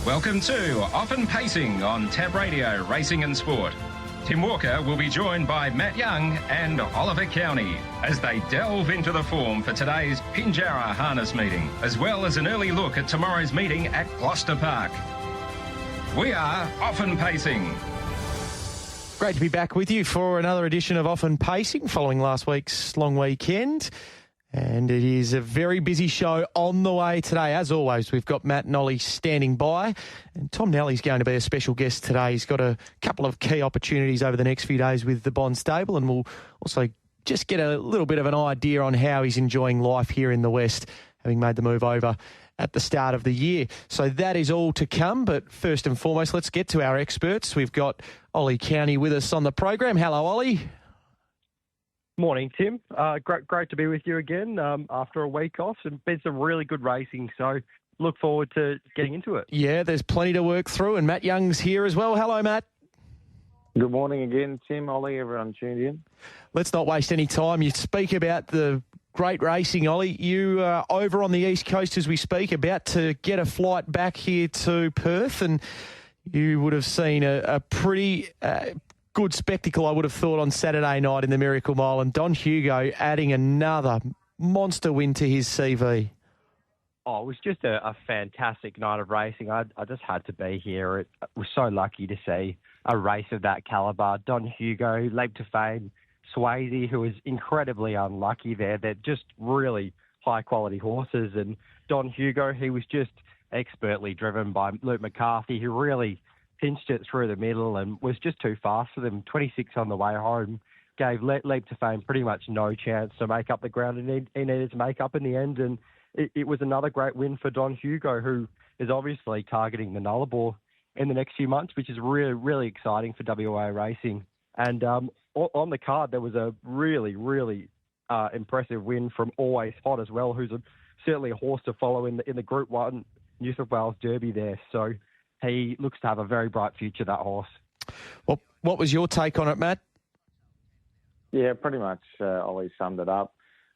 Welcome to Often Pacing on Tab Radio Racing and Sport. Tim Walker will be joined by Matt Young and Oliver County as they delve into the form for today's Pinjarra harness meeting, as well as an early look at tomorrow's meeting at Gloucester Park. We are Often Pacing. Great to be back with you for another edition of Often Pacing following last week's long weekend. And it is a very busy show on the way today. As always, we've got Matt Nally standing by. And Tom Nally's going to be a special guest today. He's got a couple of key opportunities over the next few days with the Bond Stable. And we'll also just get a little bit of an idea on how he's enjoying life here in the West, having made the move over at the start of the year. So that is all to come. But first and foremost, let's get to our experts. We've got Ollie County with us on the program. Hello, Ollie. Morning, Tim. Great to be with you again after a week off. And been some really good racing, so look forward to getting into it. Yeah, there's plenty to work through, and Matt Young's here as well. Hello, Matt. Good morning again, Tim, Ollie, everyone tuned in. Let's not waste any time. You speak about the great racing, Ollie. You are over on the East Coast as we speak, about to get a flight back here to Perth, and you would have seen a pretty good spectacle, I would have thought, on Saturday night in the Miracle Mile, and Don Hugo adding another monster win to his CV. Oh, it was just a fantastic night of racing. I just had to be here. I was so lucky to see a race of that calibre. Don Hugo, Leap to Fame, Swayze, who was incredibly unlucky there. They're just really high-quality horses. And Don Hugo, he was just expertly driven by Luke McCarthy, who really pinched it through the middle and was just too fast for them. 26 on the way home, gave Leap to Fame pretty much no chance to make up the ground he needed to make up in the end. And it was another great win for Don Hugo, who is obviously targeting the Nullarbor in the next few months, which is really, really exciting for WA racing. And on the card, there was a really, really impressive win from Always Hot as well, who's certainly a horse to follow in the Group 1 New South Wales Derby there. So he looks to have a very bright future, that horse. Well, what was your take on it, Matt? Yeah, pretty much Ollie summed it up.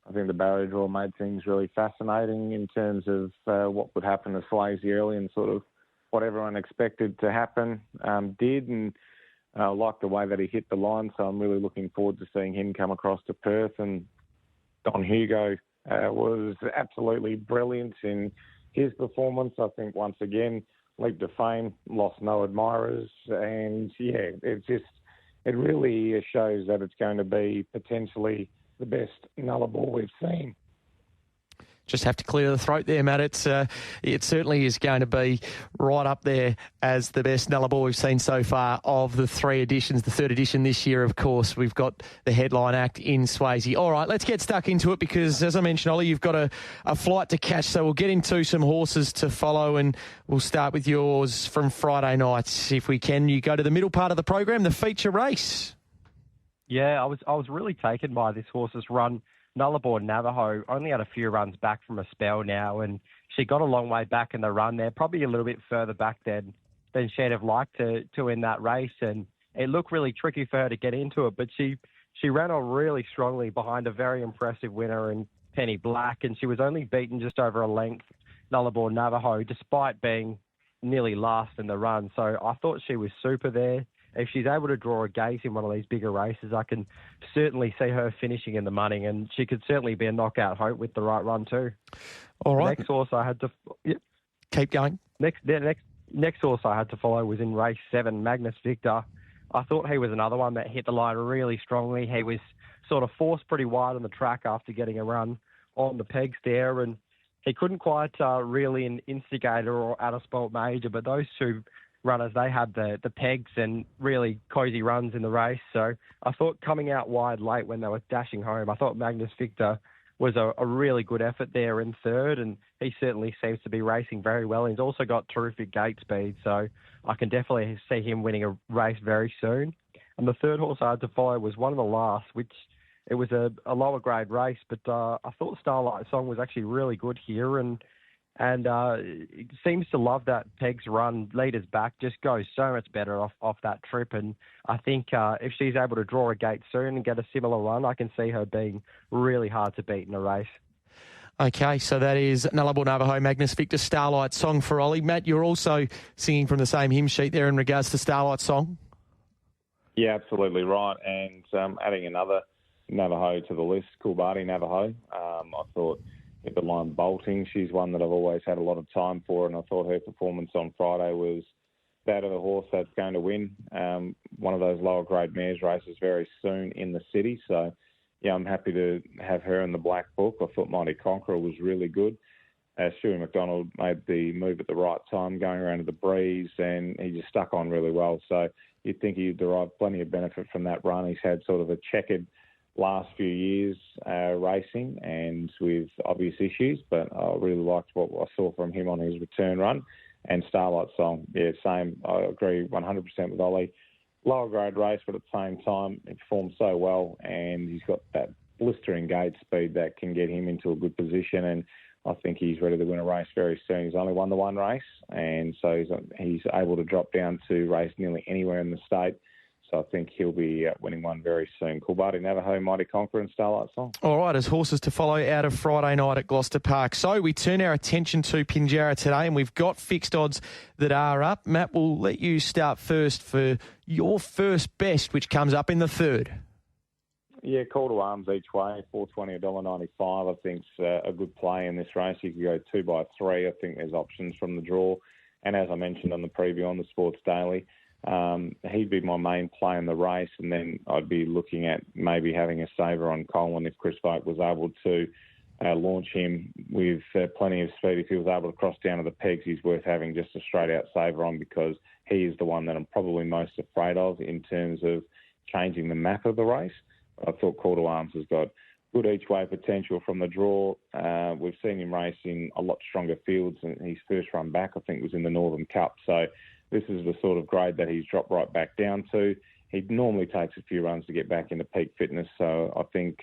I think the barrier draw made things really fascinating in terms of what would happen to Swayze early and sort of what everyone expected to happen did, and I like the way that he hit the line, so I'm really looking forward to seeing him come across to Perth. And Don Hugo was absolutely brilliant in his performance. I think once again, Leap to Fame lost no admirers, and yeah, it really shows that it's going to be potentially the best Nullarbor we've seen. Just have to clear the throat there, Matt. It certainly is going to be right up there as the best Nullarbor we've seen so far of the three editions. The third edition this year, of course, we've got the headline act in Swayze. All right, let's get stuck into it because, as I mentioned, Ollie, you've got a flight to catch, so we'll get into some horses to follow, and we'll start with yours from Friday night, if we can. You go to the middle part of the program, the feature race. Yeah, I was really taken by this horse's run. Nullarbor Navajo only had a few runs back from a spell now, and she got a long way back in the run there, probably a little bit further back than she'd have liked to in that race, and it looked really tricky for her to get into it, but she ran on really strongly behind a very impressive winner in Penny Black, and she was only beaten just over a length, Nullarbor Navajo, despite being nearly last in the run. So I thought she was super there. If she's able to draw a gate in one of these bigger races, I can certainly see her finishing in the money, and she could certainly be a knockout hope with the right run too. All right. The next horse I had to keep going. Next horse I had to follow was in race 7, Magnus Victor. I thought he was another one that hit the line really strongly. He was sort of forced pretty wide on the track after getting a run on the pegs there, and he couldn't quite really an Instigator or Addersport Major, but those two runners, they had the pegs and really cosy runs in the race. So I thought coming out wide late when they were dashing home, I thought Magnus Victor was a really good effort there in third, and he certainly seems to be racing very well. He's also got terrific gate speed, so I can definitely see him winning a race very soon. And the third horse I had to follow was One of the Last, which it was a lower grade race, but I thought Starlight Song was actually really good here, and it seems to love that pegs run. Leaders back, just goes so much better off that trip. And I think if she's able to draw a gate soon and get a similar run, I can see her being really hard to beat in a race. Okay, so that is Nullarbor Navajo Magnus Victor Starlight Song for Ollie. Matt, you're also singing from the same hymn sheet there in regards to Starlight Song. Yeah, absolutely right. And adding another Navajo to the list, Coolbahty Navajo. I thought with the line bolting, she's one that I've always had a lot of time for, and I thought her performance on Friday was that of a horse that's going to win one of those lower grade mares races very soon in the city. So, yeah, I'm happy to have her in the black book. I thought Mighty Conqueror was really good. Stewie McDonald made the move at the right time, going around to the breeze, and he just stuck on really well. So you'd think he'd derive plenty of benefit from that run. He's had sort of a checkered last few years racing and with obvious issues, but I really liked what I saw from him on his return run. And Starlight Song, yeah, same. I agree 100% with Ollie. Lower grade race, but at the same time, he performed so well, and he's got that blistering gate speed that can get him into a good position. And I think he's ready to win a race very soon. He's only won the one race, and so he's able to drop down to race nearly anywhere in the state. So I think he'll be winning one very soon. Coolbahty Navajo, Mighty Conqueror and Starlight Song. All right, as horses to follow out of Friday night at Gloucester Park. So we turn our attention to Pinjarra today, and we've got fixed odds that are up. Matt, we'll let you start first for your first best, which comes up in the third. Yeah, call to arms each way, $4.20, $1.95. I think's a good play in this race. You could go 2 by 3. I think there's options from the draw. And as I mentioned on the preview on the Sports Daily, he'd be my main play in the race, and then I'd be looking at maybe having a saver on Colin if Chris Vogt was able to launch him with plenty of speed. If he was able to cross down to the pegs, he's worth having just a straight-out saver on, because he is the one that I'm probably most afraid of in terms of changing the map of the race. I thought Call to Arms has got good each-way potential from the draw. We've seen him race in a lot stronger fields, and his first run back, I think, was in the Northern Cup. So this is the sort of grade that he's dropped right back down to. He normally takes a few runs to get back into peak fitness, so I think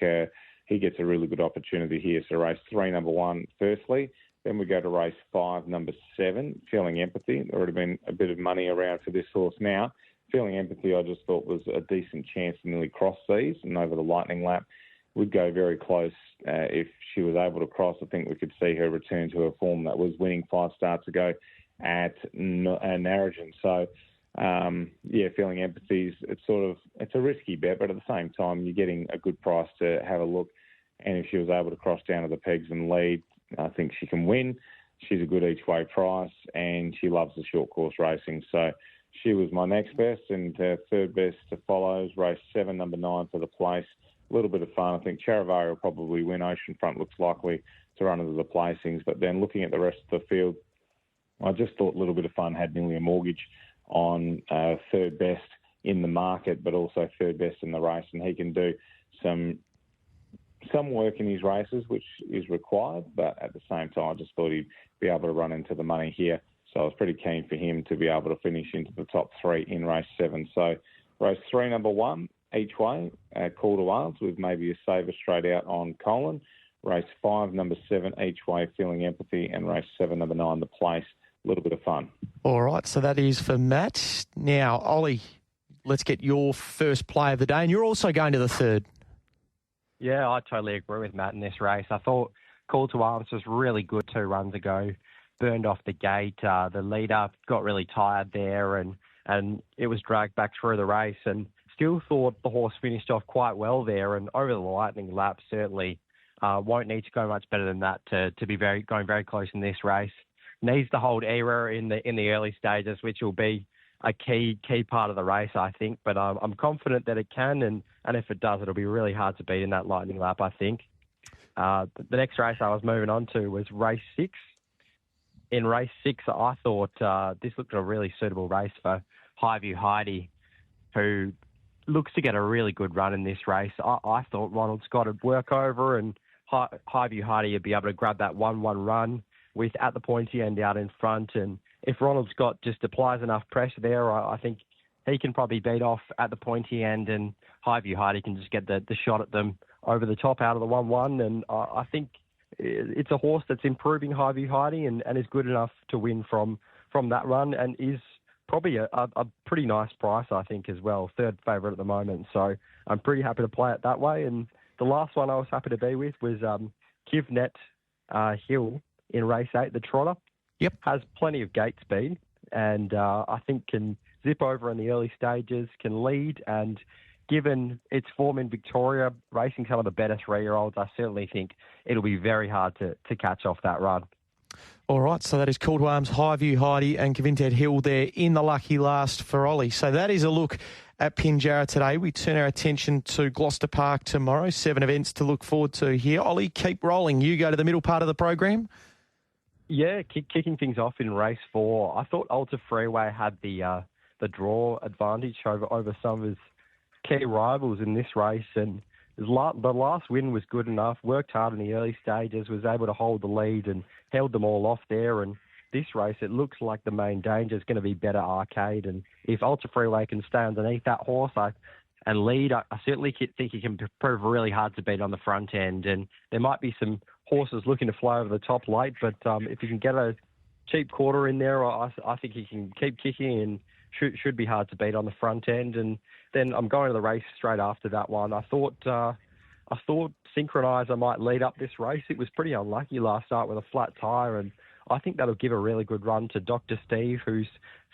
he gets a really good opportunity here. So race 3, number 1, firstly. Then we go to race 5, number 7, Feeling Empathy. There already been a bit of money around for this horse now. Feeling Empathy, I just thought was a decent chance to nearly cross these, and over the Lightning Lap would go very close. If she was able to cross, I think we could see her return to her form that was winning 5 starts ago at Narrogin. So, Feeling Empathy, it's a risky bet, but at the same time, you're getting a good price to have a look. And if she was able to cross down to the pegs and lead, I think she can win. She's a good each-way price, and she loves the short course racing. So she was my next best, and third best to follow is race 7, number 9 for the place. A little bit of fun. I think Charivari will probably win. Oceanfront looks likely to run into the placings. But then looking at the rest of the field, I just thought a little bit of fun had nearly a mortgage on third best in the market, but also third best in the race. And he can do some work in his races, which is required. But at the same time, I just thought he'd be able to run into the money here. So I was pretty keen for him to be able to finish into the top 3 in race 7. So race 3, number 1, each way, Call to Arms with maybe a saver straight out on Colin. Race 5, number 7, each way, Feeling Empathy. And race 7, number 9, The Place. A little bit of fun. All right, so that is for Matt. Now, Ollie, let's get your first play of the day. And you're also going to the third. Yeah, I totally agree with Matt in this race. I thought Call to Arms was really good 2 runs ago. Burned off the gate. The leader got really tired there, and it was dragged back through the race, and still thought the horse finished off quite well there. And over the Lightning Lap, certainly won't need to go much better than that to be going very close in this race. Needs to hold error in the early stages, which will be a key part of the race, I think. But I'm confident that it can, and if it does, it'll be really hard to beat in that Lightning Lap, I think. The next race I was moving on to was race 6. In race 6, I thought this looked a really suitable race for Highview Heidi, who looks to get a really good run in this race. I thought Ronald Scott would work over, and Highview Heidi would be able to grab that 1-1 run with at the pointy end out in front. And if Ronald Scott just applies enough pressure there, I think he can probably beat off at the pointy end, and Highview Heidi can just get the shot at them over the top out of the 1-1. And I think it's a horse that's improving Highview Heidi and is good enough to win from that run, and is probably a pretty nice price, I think, as well. Third favourite at the moment. So I'm pretty happy to play it that way. And the last one I was happy to be with was Kivnet Hill in race 8, the trotter. Yep. Has plenty of gate speed and I think can zip over in the early stages, can lead, and given its form in Victoria, racing some of the better 3-year-olds, I certainly think it'll be very hard to catch off that run. All right, so that is Call to Arms, Highview Heidi and Cavinted Hill there in the lucky last for Ollie. So that is a look at Pinjarra today. We turn our attention to Gloucester Park tomorrow. 7 events to look forward to here. Ollie, keep rolling. You go to the middle part of the program. Yeah, kicking things off in race 4. I thought Ultra Freeway had the draw advantage over some of his key rivals in this race, and the last win was good enough, worked hard in the early stages, was able to hold the lead and held them all off there. And this race, it looks like the main danger is going to be Better Arcade. And if Ultra Freeway can stay underneath that horse and lead, I certainly think he can prove really hard to beat on the front end. And there might be some horses looking to fly over the top late, but if he can get a cheap quarter in there, I think he can keep kicking and should be hard to beat on the front end. And then I'm going to the race straight after that one. I thought Synchronizer might lead up this race. It was pretty unlucky last start with a flat tyre, and I think that'll give a really good run to Dr. Steve, who's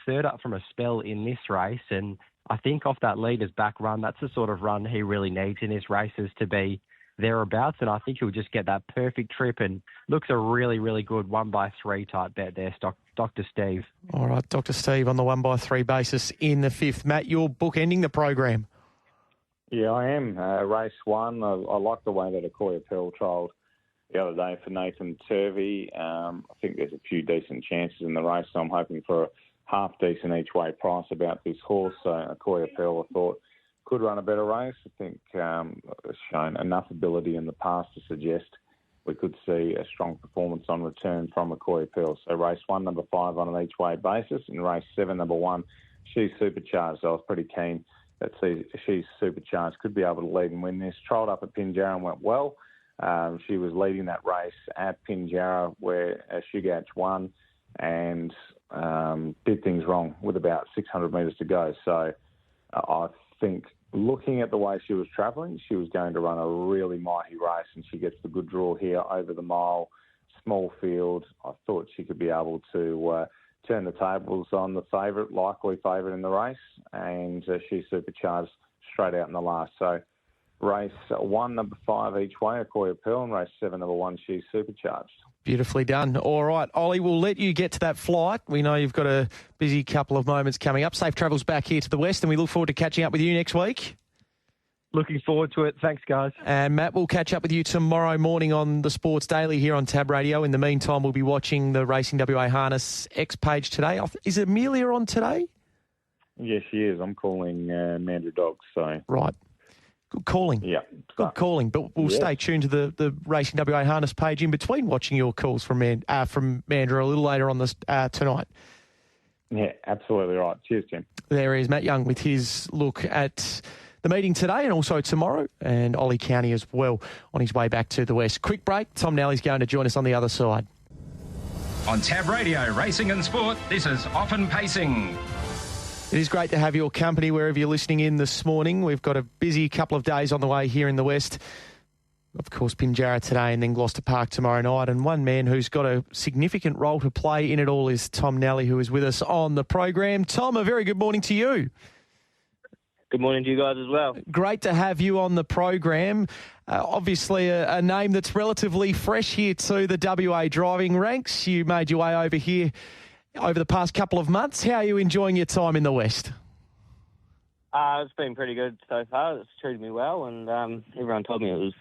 third up from a spell in this race. And I think off that leader's back run, that's the sort of run he really needs in his races to be thereabouts, and I think he'll just get that perfect trip and looks a really, really good 1x3 type bet there, Dr. Steve. All right, Dr. Steve on the 1x3 basis in the 5th. Matt, you're bookending the program. Yeah, I am. Race 1, I like the way that Akoya Pearl trialled the other day for Nathan Turvey. I think there's a few decent chances in the race, so I'm hoping for a half decent each way price about this horse. So Akoya Pearl, I thought, could run a better race. I think has shown enough ability in the past to suggest we could see a strong performance on return from Akoya Pearl. So race 1, number 5 on an each way basis. In race 7, number 1, She's Supercharged. I was pretty keen that She's Supercharged could be able to lead and win this. Trialled up at Pinjarra and went well. She was leading that race at Pinjarra where Shugach won and did things wrong with about 600 metres to go. So I think looking at the way she was travelling, she was going to run a really mighty race, and she gets the good draw here over the mile, small field. I thought she could be able to turn the tables on the favourite, likely favourite in the race, and She's Supercharged straight out in the last. So race 1, number 5 each way, Akoya Pearl, and race 7, number 1, She's Supercharged. Beautifully done. All right, Ollie, we'll let you get to that flight. We know you've got a busy couple of moments coming up. Safe travels back here to the west, and we look forward to catching up with you next week. Looking forward to it. Thanks, guys. And Matt, we'll catch up with you tomorrow morning on the Sports Daily here on Tab Radio. In the meantime, we'll be watching the Racing WA Harness X page today. Is Amelia on today? Yes, she is. I'm calling Mandra Dogs. So right. Good calling. Yeah. Good calling. But we'll stay tuned to the Racing WA Harness page in between watching your calls from Mandra a little later on this tonight. Yeah, absolutely right. Cheers, Jim. There is Matt Young with his look at the meeting today and also tomorrow, and Ollie County as well on his way back to the west. Quick break. Tom Nally's going to join us on the other side. On Tab Radio, Racing and Sport, this is Often Pacing. It is great to have your company wherever you're listening in this morning. We've got a busy couple of days on the way here in the west. Of course, Pinjarra today and then Gloucester Park tomorrow night. And one man who's got a significant role to play in it all is Tom Nally, who is with us on the program. Tom, a very good morning to you. Good morning to you guys as well. Great to have you on the program. Obviously, a name that's relatively fresh here to the WA driving ranks. You made your way over here over the past couple of months. How are you enjoying your time in the West? It's been pretty good so far. It's treated me well, and everyone told me it was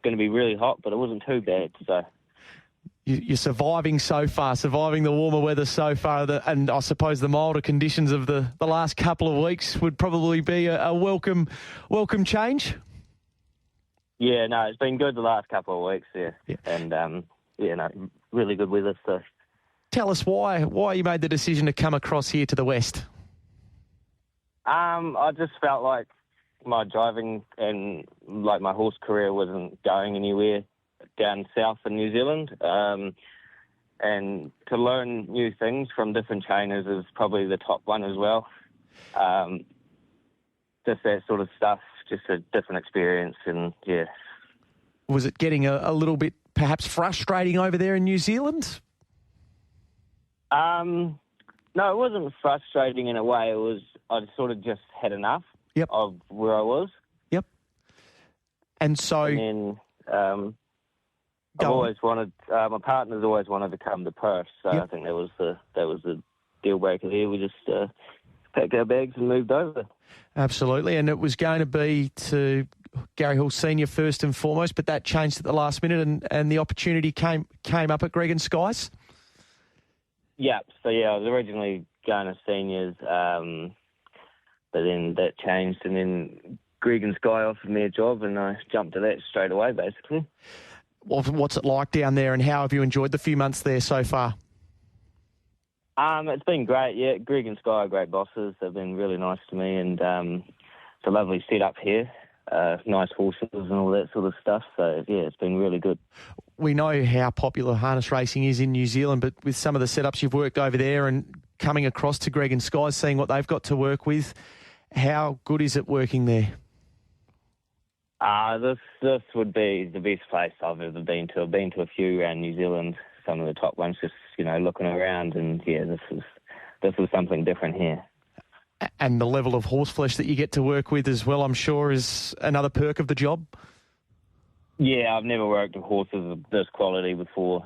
going to be really hot, but it wasn't too bad. So you're surviving so far, surviving the warmer weather so far, and I suppose the milder conditions of the last couple of weeks would probably be a welcome change. Yeah, no, it's been good the last couple of weeks, yeah. And really good weather. So tell us why you made the decision to come across here to the West. I just felt like my driving and like my horse career wasn't going anywhere down south in New Zealand, and to learn new things from different trainers is probably the top one as well. Just that sort of stuff, just a different experience, and yeah. Was it getting a little bit perhaps frustrating over there in New Zealand? No, it wasn't frustrating in a way. It was I'd sort of just had enough of where I was. Yep. And so... And then I've always wanted... my partner's always wanted to come to Perth, so I think that was the deal breaker there. We just packed our bags and moved over. Absolutely, and it was going to be to Gary Hall Senior first and foremost, but that changed at the last minute and the opportunity came up at Greg and Skies? Yeah, so I was originally going to seniors, but then that changed, and then Greg and Sky offered me a job, and I jumped to that straight away, basically. What's it like down there, and how have you enjoyed the few months there so far? It's been great, yeah. Greg and Sky are great bosses. They've been really nice to me, and it's a lovely setup here. Nice horses and all that sort of stuff. So, it's been really good. We know how popular harness racing is in New Zealand, but with some of the setups you've worked over there and coming across to Greg and Sky, seeing what they've got to work with, how good is it working there? This would be the best place I've ever been to. I've been to a few around New Zealand, some of the top ones, just, looking around, and, this was something different here. And the level of horseflesh that you get to work with as well, I'm sure, is another perk of the job? Yeah, I've never worked with horses of this quality before.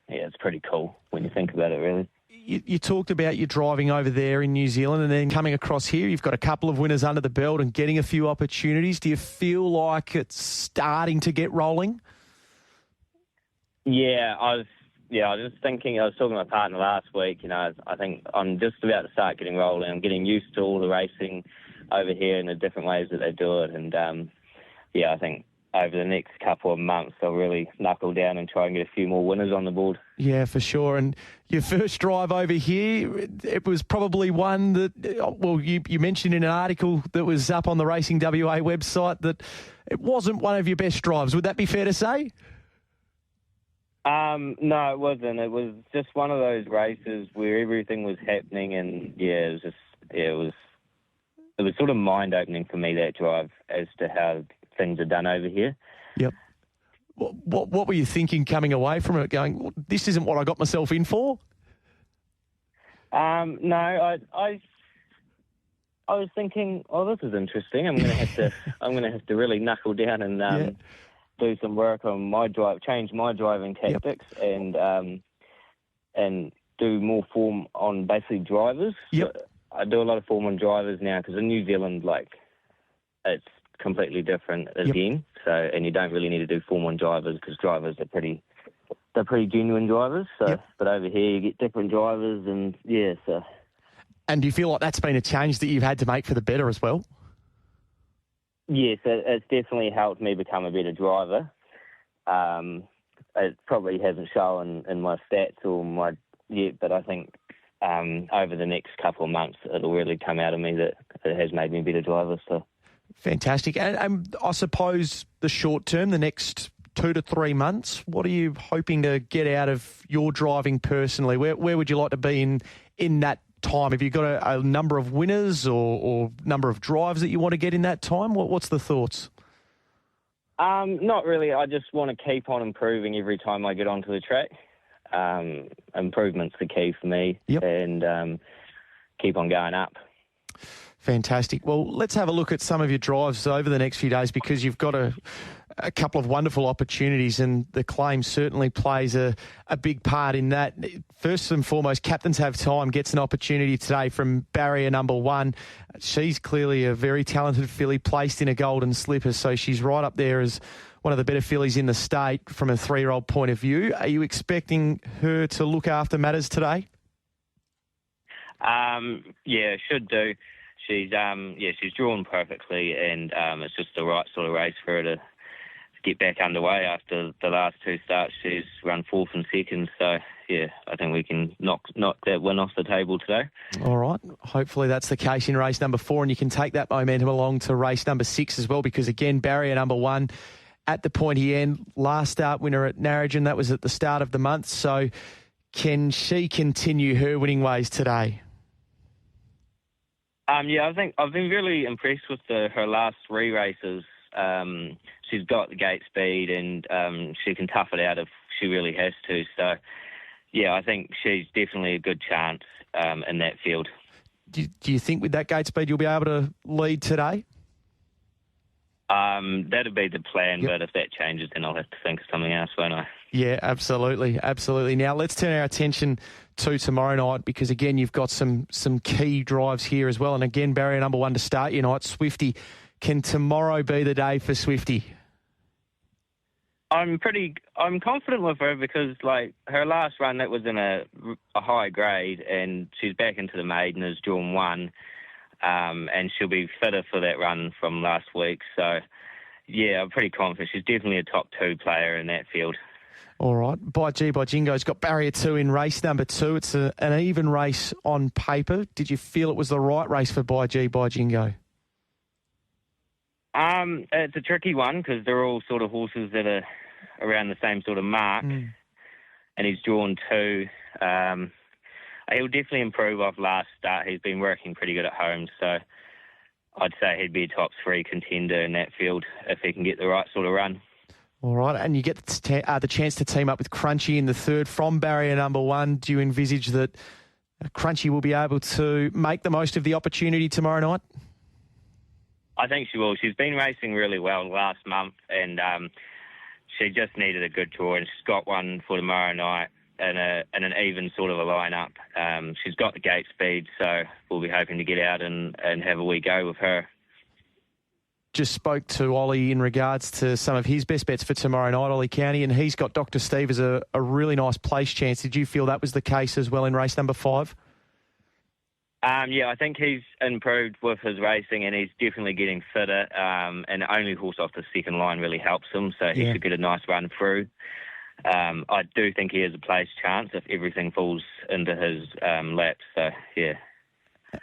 It's pretty cool when you think about it, really. You talked about your driving over there in New Zealand and then coming across here. You've got a couple of winners under the belt and getting a few opportunities. Do you feel like it's starting to get rolling? I was just thinking, I was talking to my partner last week, I think I'm just about to start getting rolling. I'm getting used to all the racing over here and the different ways that they do it. And, I think over the next couple of months, I'll really knuckle down and try and get a few more winners on the board. Yeah, for sure. And your first drive over here, it was probably one that, you mentioned in an article that was up on the Racing WA website that it wasn't one of your best drives. Would that be fair to say? No, it wasn't. It was just one of those races where everything was happening, and it was sort of mind-opening for me, that drive, as to how things are done over here. Yep. What were you thinking coming away from it, going, this isn't what I got myself in for? No, I was thinking, this is interesting. I'm going to have to really knuckle down and do some work on my drive, change my driving tactics, and do more form on basically drivers. Yep. So I do a lot of form on drivers now, because in New Zealand, it's completely different again. So, and you don't really need to do form on drivers, because drivers are pretty genuine drivers. So, but over here you get different drivers, and so. And do you feel like that's been a change that you've had to make for the better as well? Yes, it's definitely helped me become a better driver. It probably hasn't shown in my stats or but I think over the next couple of months it'll really come out of me that it has made me a better driver. So fantastic. And I suppose the short term, the next 2 to 3 months, what are you hoping to get out of your driving personally? Where would you like to be in that time? Have you got a number of winners or number of drives that you want to get in that time? What's the thoughts? Not really. I just want to keep on improving every time I get onto the track. Improvement's the key for me, and keep on going up. Fantastic. Well, let's have a look at some of your drives over the next few days, because you've got a couple of wonderful opportunities, and the claim certainly plays a big part in that. First and foremost, Captains Have Time gets an opportunity today from barrier number 1. She's clearly a very talented filly, placed in a golden slipper, so she's right up there as one of the better fillies in the state from a 3-year-old point of view. Are you expecting her to look after matters today? Should do. She's drawn perfectly, and it's just the right sort of race for her to get back underway. After the last 2 starts, she's run 4th and 2nd. So, I think we can knock that win off the table today. All right. Hopefully that's the case in race number 4, and you can take that momentum along to race number 6 as well, because, again, barrier number 1 at the pointy end, last start winner at Narrogin. That was at the start of the month. So can she continue her winning ways today? I think I've been really impressed with her last 3 races. she's got the gate speed, and she can tough it out if she really has to. So, yeah, I think she's definitely a good chance in that field. Do you think with that gate speed you'll be able to lead today? That'd be the plan, Yep. but if that changes, then I'll have to think of something else, won't I? Yeah, absolutely, absolutely. Now let's turn our attention to tomorrow night, because again you've got some key drives here as well. And again, barrier number 1 to start your night, Swifty. Can tomorrow be the day for Swifty? I'm confident with her because, like, her last run, that was in a high grade, and she's back into the maiden as drawn 1, and she'll be fitter for that run from last week. So, yeah, I'm pretty confident. She's definitely a top 2 player in that field. All right. By Jingo's got barrier 2 in race number 2. It's an even race on paper. Did you feel it was the right race for by Jingo? It's a tricky one because they're all sort of horses that are around the same sort of mark, and he's drawn 2. He'll definitely improve off last start. He's been working pretty good at home, so I'd say he'd be a top 3 contender in that field if he can get the right sort of run. All right, and you get the chance to team up with Crunchy in the third from barrier number 1. Do you envisage that Crunchy will be able to make the most of the opportunity tomorrow night? I think she will. She's been racing really well last month, and she just needed a good draw, and she's got one for tomorrow night in an even sort of a lineup. She's got the gate speed, so we'll be hoping to get out and have a wee go with her. Just spoke to Ollie in regards to some of his best bets for tomorrow night, Ollie County, and he's got Dr. Steve as a really nice place chance. Did you feel that was the case as well in race number 5? Yeah, I think he's improved with his racing, and he's definitely getting fitter, and only horse off the second line really helps him, so he should get a nice run through. I do think he has a place chance if everything falls into his lap, so yeah.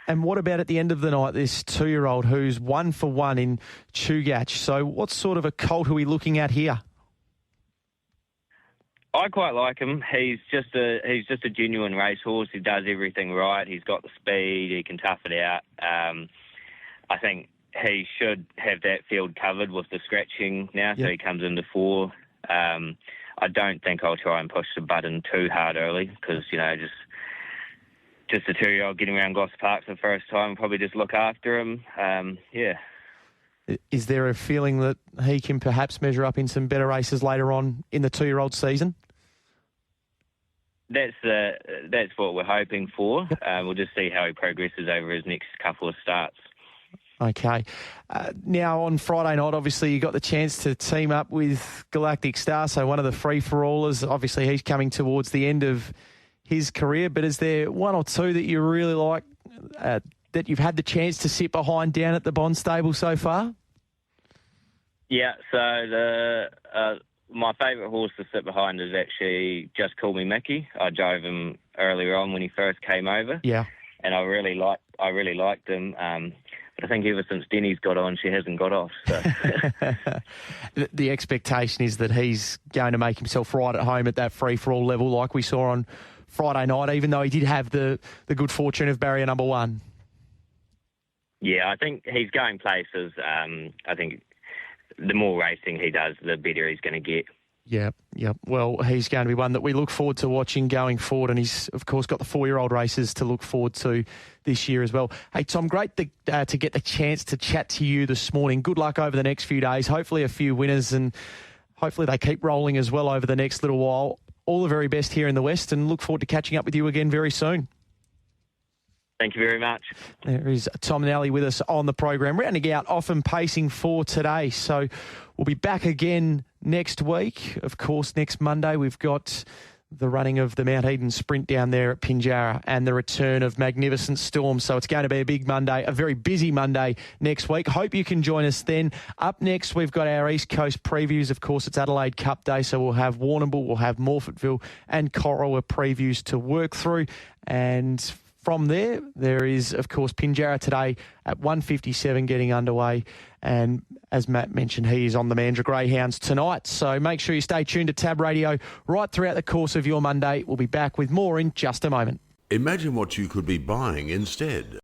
And what about at the end of the night, this 2-year-old who's 1 for 1 in Chugach? So what sort of a colt are we looking at here? I quite like him. He's just a genuine racehorse. He does everything right. He's got the speed. He can tough it out. I think he should have that field covered with the scratching now, so he comes into 4. I don't think I'll try and push the button too hard early because, just a 2-year-old getting around Gosford Park for the first time, probably just look after him. Is there a feeling that he can perhaps measure up in some better races later on in the 2-year-old season? That's what we're hoping for. We'll just see how he progresses over his next couple of starts. Okay. Now, on Friday night, obviously, you got the chance to team up with Galactic Star, so one of the free-for-allers. Obviously, he's coming towards the end of his career, but is there one or two that you really like that you've had the chance to sit behind down at the Bond stable so far? Yeah, so my favourite horse to sit behind is actually Just Call Me Mickey. I drove him earlier on when he first came over. Yeah. And I really liked him. But I think ever since Denny's got on, she hasn't got off. So. The expectation is that he's going to make himself right at home at that free-for-all level like we saw on Friday night, even though he did have the good fortune of barrier number 1. Yeah, I think he's going places. I think the more racing he does, the better he's going to get. Yeah. Well, he's going to be one that we look forward to watching going forward, and he's, of course, got the 4-year-old races to look forward to this year as well. Hey, Tom, great to get the chance to chat to you this morning. Good luck over the next few days. Hopefully a few winners, and hopefully they keep rolling as well over the next little while. All the very best here in the West, and look forward to catching up with you again very soon. Thank you very much. There is Tom Nally with us on the program, rounding out Often Pacing for today. So we'll be back again next week. Of course, next Monday we've got the running of the Mount Eden Sprint down there at Pinjarra and the return of Magnificent Storm. So it's going to be a big Monday, a very busy Monday next week. Hope you can join us then. Up next, we've got our East Coast previews. Of course, it's Adelaide Cup Day, so we'll have Warrnambool, we'll have Morphettville and Corowa previews to work through. And from there is, of course, Pinjarra today at 1:57 getting underway. And as Matt mentioned, he is on the Mandurah Greyhounds tonight. So make sure you stay tuned to Tab Radio right throughout the course of your Monday. We'll be back with more in just a moment. Imagine what you could be buying instead.